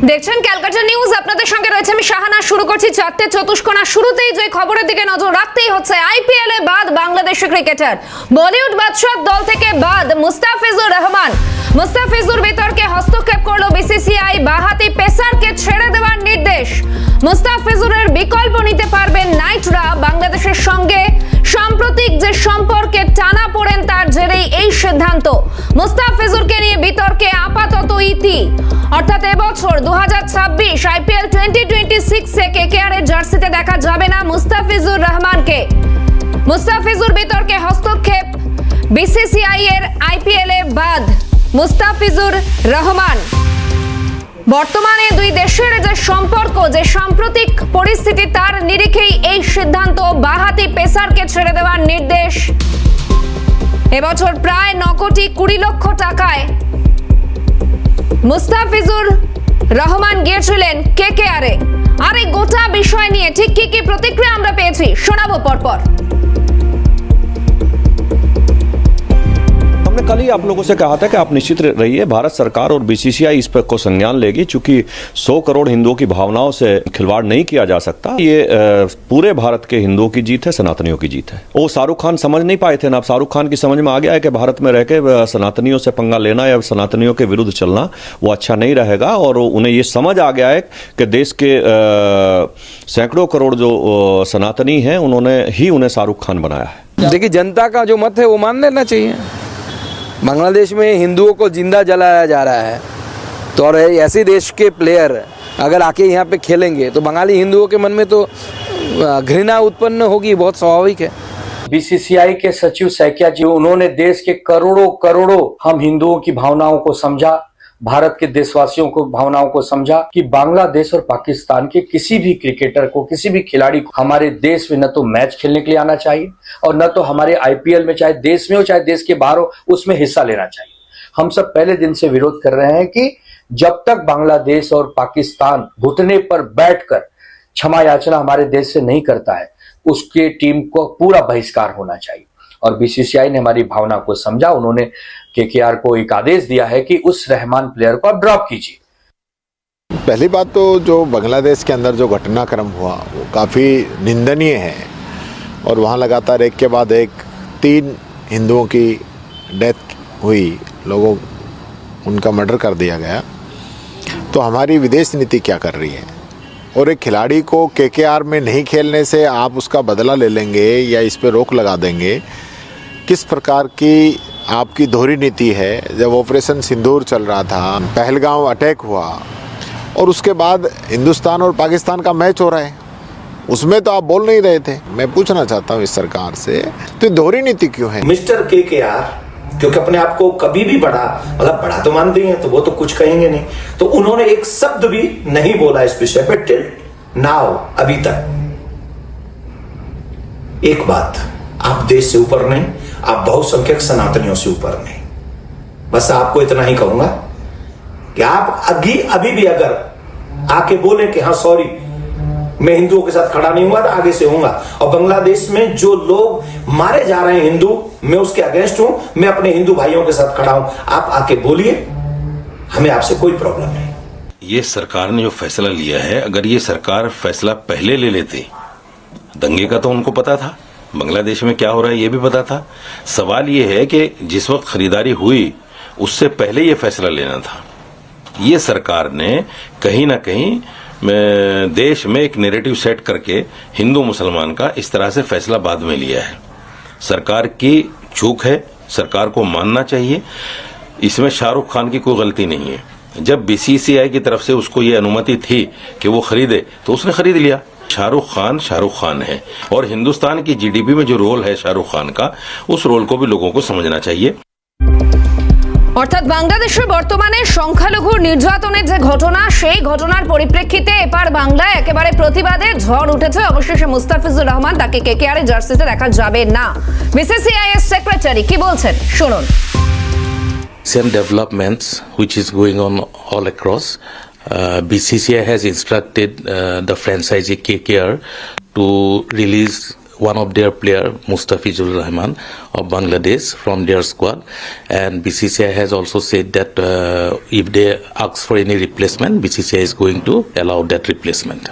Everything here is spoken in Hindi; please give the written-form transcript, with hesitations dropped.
দেখছেন ক্যালকাটা নিউজ, আপনাদের সঙ্গে রয়েছে আমি শাহানা। শুরু করছি চারটে চতুষ্কোণা। শুরুতেই যে খবরের দিকে নজর রাখতেই হচ্ছে, আইপিএল এ বাদ বাংলাদেশি ক্রিকেটার। বলিউড বাদশাহ দল থেকে বাদ মুস্তাফিজুর রহমান। মুস্তাফিজুর বিতর্কে হস্তক্ষেপ করলো বিসিসিআই, বাঁহাতি পেসারকে ছেড়ে দেওয়ার নির্দেশ। মুস্তাফিজুরের বিকল্প নিতে পারবেন নাইটরা। বাংলাদেশের সঙ্গে সাম্প্রতিক যে সম্পর্কে টানা পড়েন তার জেরেই এই সিদ্ধান্ত। মুস্তাফিজুরকে নিয়ে বিতর্কে আপাতত ইতি, অর্থাৎ এবছর 2026 আইপিএল 2026 এ কেকেআর এর জার্সিতে দেখা যাবে না মুস্তাফিজুর রহমানকে। মুস্তাফিজুর বিতর্কে হস্তক্ষেপ বিসিসিআই এর, আইপিএল এ বাদ মুস্তাফিজুর রহমান। বর্তমানে দুই দেশের যে সম্পর্ক, যে সাম্প্রতিক পরিস্থিতি, তার নিরিখেই এই সিদ্ধান্ত। বাঁহাতি পেসারকে ছেড়ে দেওয়ার নির্দেশ। এবছর প্রায় 9 কোটি 20 লক্ষ টাকায় মুস্তাফিজুর রহমান গিয়েছিলেন কেকেআরে। আর এই গোটা বিষয় নিয়ে ঠিক কি প্রতিক্রিয়া আমরা পেয়েছি শোনাবো পরপর। हमने कल ही आप लोगों से कहा था कि आप निश्चित रहिए, भारत सरकार और बीसीसीआई इस पर को संज्ञान लेगी, चूंकि 100 करोड़ हिंदुओं की भावनाओं से खिलवाड़ नहीं किया जा सकता। ये पूरे भारत के हिंदुओं की जीत है, सनातनियों की जीत है। वो शाहरुख खान समझ नहीं पाए थे ना, अब शाहरुख खान की समझ में आ गया है कि भारत में रह के सनातनियों से पंगा लेना या सनातनियों के विरुद्ध चलना वो अच्छा नहीं रहेगा। और उन्हें ये समझ आ गया है कि देश के सैकड़ों करोड़ जो सनातनी हैं उन्होंने ही उन्हें शाहरुख खान बनाया है। देखिए, जनता का जो मत है वो मान लेना चाहिए। बांग्लादेश में हिंदुओं को जिंदा जलाया जा रहा है, तो और ऐसे देश के प्लेयर अगर आके यहाँ पे खेलेंगे तो बंगाली हिंदुओं के मन में तो घृणा उत्पन्न होगी, बहुत स्वाभाविक है। बीसीसीआई के सचिव सैकिया जी, उन्होंने देश के करोड़ों हम हिंदुओं की भावनाओं को समझा, भारत के देशवासियों को भावनाओं को समझा कि बांग्लादेश और पाकिस्तान के किसी भी क्रिकेटर को, किसी भी खिलाड़ी को हमारे देश में न तो मैच खेलने के लिए आना चाहिए और न तो हमारे आईपीएल में, चाहे देश में हो चाहे देश के बाहर हो, उसमें हिस्सा लेना चाहिए। हम सब पहले दिन से विरोध कर रहे हैं कि जब तक बांग्लादेश और पाकिस्तान घुटने पर बैठकर क्षमा याचना हमारे देश से नहीं करता है, उसके टीम को पूरा बहिष्कार होना चाहिए। और बीसीसीआई ने हमारी भावना को समझा, उन्होंने केकेआर को एक आदेश दिया है कि उस रहमान प्लेयर को आप ड्रॉप कीजिए। पहली बात तो जो बांग्लादेश के अंदर जो घटनाक्रम हुआ वो काफ़ी निंदनीय है, और वहाँ लगातार एक के बाद एक 3 हिंदुओं की डेथ हुई, लोगों उनका मर्डर कर दिया गया। तो हमारी विदेश नीति क्या कर रही है? और एक खिलाड़ी को केकेआर में नहीं खेलने से आप उसका बदला ले लेंगे या इस पर रोक लगा देंगे, किस प्रकार की आपकी दोहरी नीति है? जब ऑपरेशन सिंदूर चल रहा था, पहलगाम अटैक हुआ, और उसके बाद हिंदुस्तान और पाकिस्तान का मैच हो रहा है, उसमें तो आप बोल नहीं रहे थे। मैं पूछना चाहता हूँ इस सरकार से, तो दोहरी नीति क्यों है? मिस्टर केकेआर क्योंकि अपने आप को कभी भी बड़ा, मतलब बड़ा तो मानते ही हैं, तो वो तो कुछ कहेंगे नहीं, तो उन्होंने एक शब्द भी नहीं बोला इस विषय पे टिल नाउ, अभी तक। एक बात, आप देश से ऊपर नहीं, आप बहुसंख्यक सनातनियों से ऊपर नहीं। बस आपको इतना ही कहूंगा कि आप अभी भी अगर आके बोले कि हाँ सॉरी मैं हिंदुओं के साथ खड़ा नहीं हुआ था, आगे से होऊंगा, और बांग्लादेश में जो लोग मारे जा रहे हैं हिंदू, मैं उसके अगेंस्ट हूं, मैं अपने हिंदू भाइयों के साथ खड़ा हूं, आप आके बोलिए, हमें आपसे कोई प्रॉब्लम नहीं। ये सरकार ने जो फैसला लिया है, अगर ये सरकार फैसला पहले ले लेते, दंगे का तो उनको पता था, बांग्लादेश में क्या हो रहा है ये भी पता था। सवाल ये है कि जिस वक्त खरीदारी हुई उससे पहले ये फैसला लेना था। ये सरकार ने कहीं ना कहीं देश में एक नैरेटिव सेट करके हिंदू मुसलमान का इस तरह से फैसला बाद में लिया है। सरकार की चूक है, सरकार को मानना चाहिए। इसमें शाहरुख खान की कोई गलती नहीं है। जब बीसीसीआई की तरफ से उसको ये अनुमति थी कि वो खरीदे तो उसने खरीद लिया। शाहरुख खान है, और हिंदुस्तान की जीडीपी में जो रोल है शाहरुख खान का, उस रोल को भी लोगों को समझना चाहिए। অর্থাৎ বাংলাদেশে বর্তমানে সংখ্যালঘুর নির্যাতনের যে ঘটনা, সেই ঘটনার পরিপ্রেক্ষিতে এপার বাংলায় একেবারে প্রতিবাদে ঝড় উঠেছে। অবশেষে মুস্তাফিজুর রহমান, তাকে কেকেআর এর জার্সিতে দেখা যাবে না। বিসিসিআই এর সেক্রেটারি কি বলছেন শুনুন। Same developments which is going on all across. BCCI has instructed the franchisee KKR to release one of their player, Mustafizur Rahman of Bangladesh from their squad, and BCCI has also said that if they ask for any replacement, BCCI is going to allow that replacement.